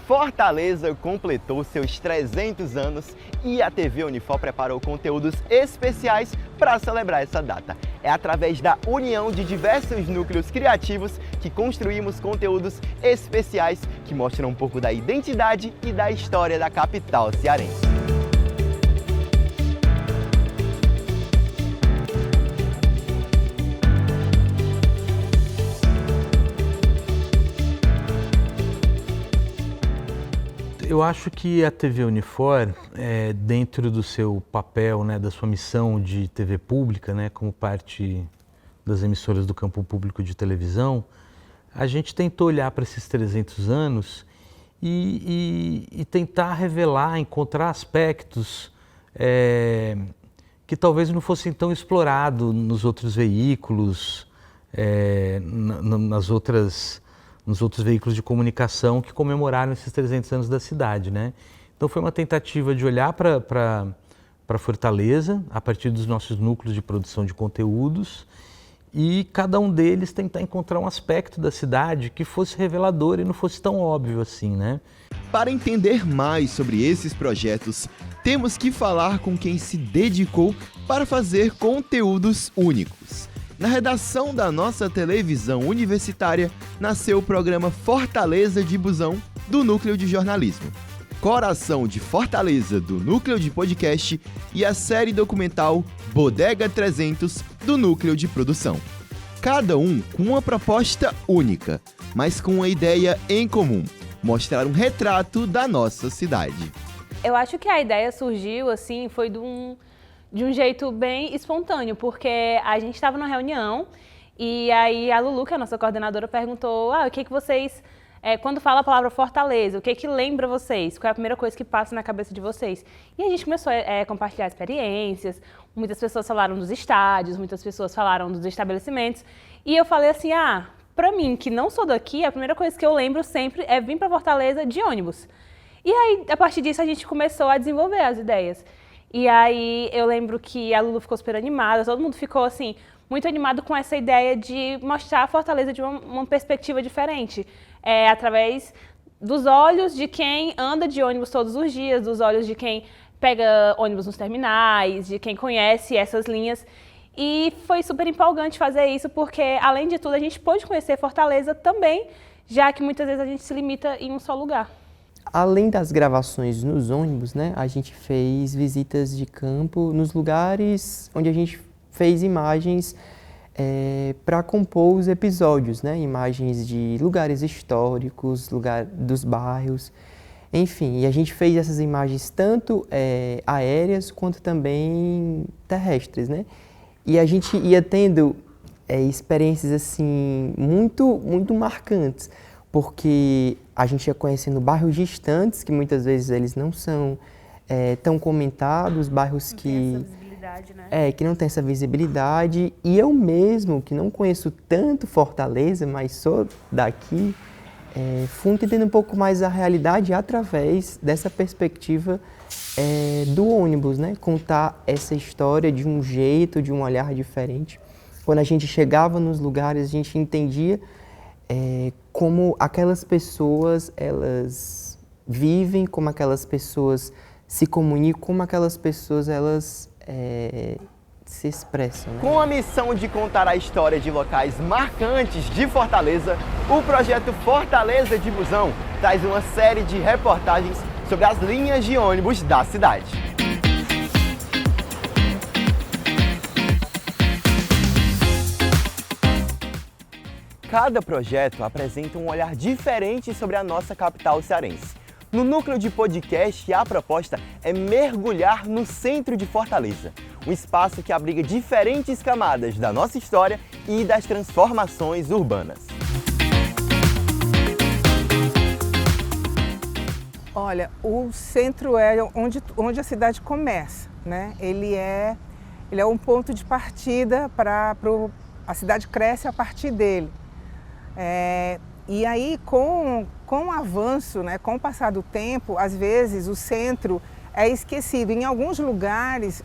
Fortaleza completou seus 300 anos e a TV Unifor preparou conteúdos especiais para celebrar essa data. É através da união de diversos núcleos criativos que construímos conteúdos especiais que mostram um pouco da identidade e da história da capital cearense. Eu acho que a TV Unifor, dentro do seu papel, né, da sua missão de TV pública, né, como parte das emissoras do campo público de televisão, a gente tentou olhar para esses 300 anos e tentar revelar, encontrar aspectos que talvez não fossem tão explorados nos outros veículos, nos outros veículos de comunicação que comemoraram esses 300 anos da cidade, né? Então foi uma tentativa de olhar para Fortaleza, a partir dos nossos núcleos de produção de conteúdos, e cada um deles tentar encontrar um aspecto da cidade que fosse revelador e não fosse tão óbvio assim, né? Para entender mais sobre esses projetos, temos que falar com quem se dedicou para fazer conteúdos únicos. Na redação da nossa televisão universitária, nasceu o programa Fortaleza de Busão, do Núcleo de Jornalismo, Coração de Fortaleza, do Núcleo de Podcast, e a série documental Bodega 300, do Núcleo de Produção. Cada um com uma proposta única, mas com uma ideia em comum: mostrar um retrato da nossa cidade. Eu acho que a ideia surgiu, assim, foi de um jeito bem espontâneo, porque a gente estava numa reunião e aí a Lulu, que é a nossa coordenadora, perguntou: o que vocês, quando fala a palavra Fortaleza, o que lembra vocês? Qual é a primeira coisa que passa na cabeça de vocês? E a gente começou a compartilhar experiências, muitas pessoas falaram dos estádios, muitas pessoas falaram dos estabelecimentos, e eu falei assim: pra mim, que não sou daqui, a primeira coisa que eu lembro sempre é vir para Fortaleza de ônibus. E aí, a partir disso, a gente começou a desenvolver as ideias. E aí eu lembro que a Lulu ficou super animada, todo mundo ficou assim, muito animado com essa ideia de mostrar a Fortaleza de uma perspectiva diferente, através dos olhos de quem anda de ônibus todos os dias, dos olhos de quem pega ônibus nos terminais, de quem conhece essas linhas. E foi super empolgante fazer isso, porque além de tudo a gente pôde conhecer Fortaleza também, já que muitas vezes a gente se limita em um só lugar. Além das gravações nos ônibus, né, a gente fez visitas de campo nos lugares onde a gente fez imagens para compor os episódios, né, imagens de lugares históricos, dos bairros, enfim. E a gente fez essas imagens tanto aéreas quanto também terrestres, né? E a gente ia tendo experiências assim muito, muito marcantes, porque a gente ia conhecendo bairros distantes, que muitas vezes eles não são tão comentados, bairros que não tem essa visibilidade. E eu mesmo, que não conheço tanto Fortaleza, mas sou daqui, fui entendendo um pouco mais a realidade através dessa perspectiva do ônibus, né? Contar essa história de um jeito, de um olhar diferente. Quando a gente chegava nos lugares, a gente entendia como aquelas pessoas, elas vivem, como aquelas pessoas se comunicam, como aquelas pessoas, elas se expressam, né? Com a missão de contar a história de locais marcantes de Fortaleza, o projeto Fortaleza de Busão traz uma série de reportagens sobre as linhas de ônibus da cidade. Cada projeto apresenta um olhar diferente sobre a nossa capital cearense. No Núcleo de Podcast, a proposta é mergulhar no centro de Fortaleza, um espaço que abriga diferentes camadas da nossa história e das transformações urbanas. Olha, o centro é onde a cidade começa, né? Ele é um ponto de partida a cidade cresce a partir dele. E aí, com o avanço, né, com o passar do tempo, às vezes o centro é esquecido. Em alguns lugares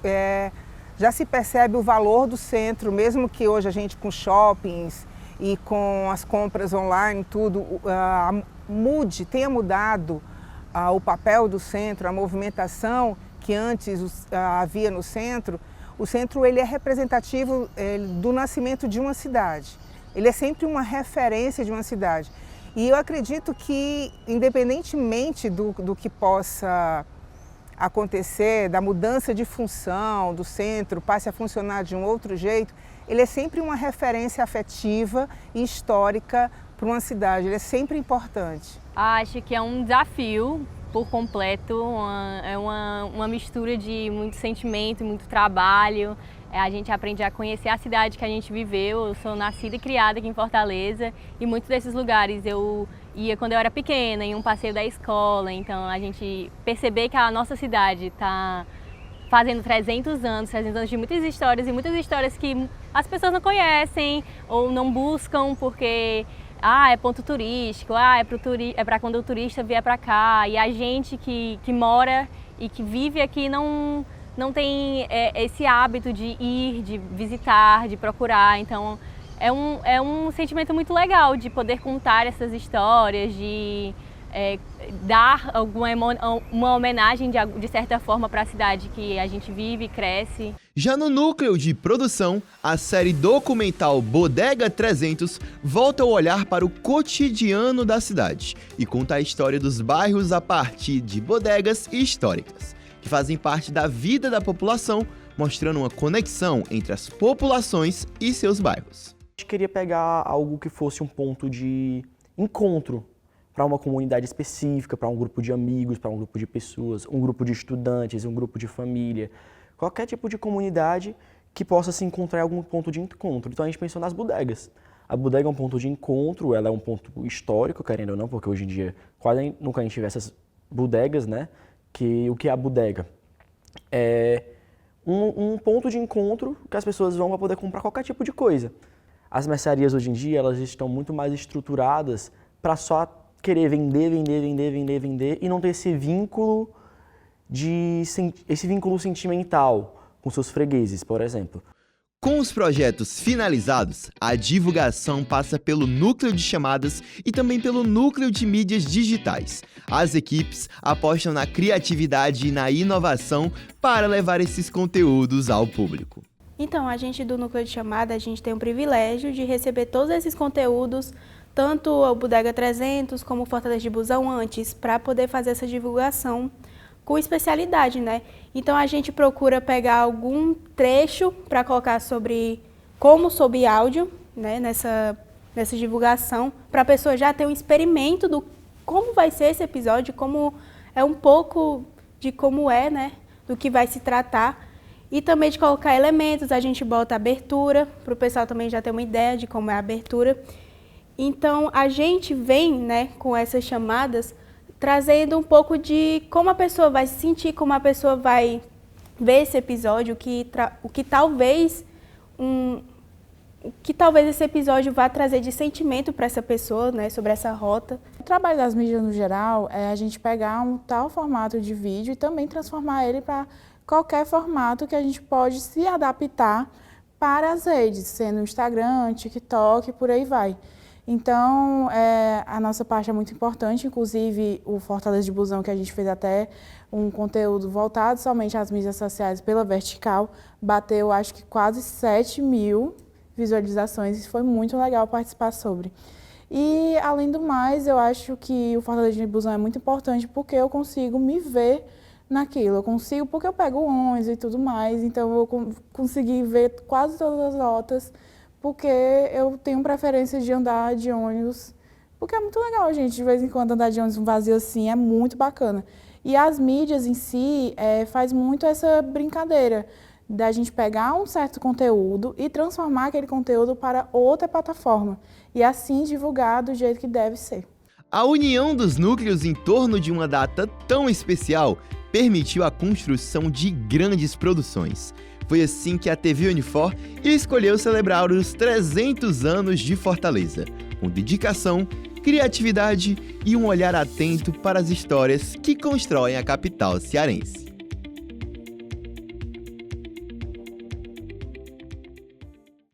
já se percebe o valor do centro, mesmo que hoje a gente com shoppings e com as compras online, tudo tenha mudado o papel do centro, a movimentação que antes havia no centro, o centro ele é representativo do nascimento de uma cidade. Ele é sempre uma referência de uma cidade. E eu acredito que, independentemente do que possa acontecer, da mudança de função do centro, passe a funcionar de um outro jeito, ele é sempre uma referência afetiva e histórica para uma cidade, ele é sempre importante. Acho que é um desafio por completo, é uma mistura de muito sentimento, muito trabalho. A gente aprende a conhecer a cidade que a gente viveu. Eu sou nascida e criada aqui em Fortaleza e muitos desses lugares eu ia quando eu era pequena, em um passeio da escola. Então a gente perceber que a nossa cidade está fazendo 300 anos de muitas histórias e muitas histórias que as pessoas não conhecem ou não buscam porque é ponto turístico, é para quando o turista vier para cá. E a gente que mora e que vive aqui não tem esse hábito de ir, de visitar, de procurar. Então é um sentimento muito legal de poder contar essas histórias, de dar uma homenagem de certa forma para a cidade que a gente vive e cresce. Já no núcleo de produção, a série documental Bodega 300 volta o olhar para o cotidiano da cidade e conta a história dos bairros a partir de bodegas históricas, que fazem parte da vida da população, mostrando uma conexão entre as populações e seus bairros. A gente queria pegar algo que fosse um ponto de encontro para uma comunidade específica, para um grupo de amigos, para um grupo de pessoas, um grupo de estudantes, um grupo de família, qualquer tipo de comunidade que possa se encontrar em algum ponto de encontro. Então a gente pensou nas bodegas. A bodega é um ponto de encontro, ela é um ponto histórico, querendo ou não, porque hoje em dia quase nunca a gente vê essas bodegas, né? O que é a bodega? É um ponto de encontro que as pessoas vão para poder comprar qualquer tipo de coisa. As mercearias hoje em dia, elas estão muito mais estruturadas para só querer vender e não ter esse vínculo sentimental com seus fregueses, por exemplo. Com os projetos finalizados, a divulgação passa pelo núcleo de chamadas e também pelo núcleo de mídias digitais. As equipes apostam na criatividade e na inovação para levar esses conteúdos ao público. Então, a gente do núcleo de chamada, a gente tem o privilégio de receber todos esses conteúdos, tanto o Bodega 300 como o Fortaleza de Busão antes, para poder fazer essa divulgação com especialidade, né? Então a gente procura pegar algum trecho para colocar sobre áudio, né, nessa divulgação, para a pessoa já ter um experimento do como vai ser esse episódio, como é um pouco de como é, né, do que vai se tratar. E também de colocar elementos, a gente bota abertura, para o pessoal também já ter uma ideia de como é a abertura. Então, a gente vem, né, com essas chamadas, trazendo um pouco de como a pessoa vai se sentir, como a pessoa vai ver esse episódio, o que talvez esse episódio vá trazer de sentimento para essa pessoa, né, sobre essa rota. O trabalho das mídias no geral é a gente pegar um tal formato de vídeo e também transformar ele para qualquer formato que a gente pode se adaptar para as redes, sendo Instagram, TikTok, por aí vai. Então, a nossa parte é muito importante, inclusive o Fortaleza de Busão, que a gente fez até um conteúdo voltado somente às mídias sociais pela vertical, bateu acho que quase 7.000 visualizações e foi muito legal participar sobre. E, além do mais, eu acho que o Fortaleza de Busão é muito importante porque eu consigo me ver naquilo, porque eu pego ônibus e tudo mais, então eu vou conseguir ver quase todas as rotas, porque eu tenho preferência de andar de ônibus, porque é muito legal, gente, de vez em quando andar de ônibus vazio assim, é muito bacana. E as mídias em si faz muito essa brincadeira da gente pegar um certo conteúdo e transformar aquele conteúdo para outra plataforma, e assim divulgar do jeito que deve ser. A união dos núcleos em torno de uma data tão especial permitiu a construção de grandes produções. Foi assim que a TV Unifor escolheu celebrar os 300 anos de Fortaleza, com dedicação, criatividade e um olhar atento para as histórias que constroem a capital cearense.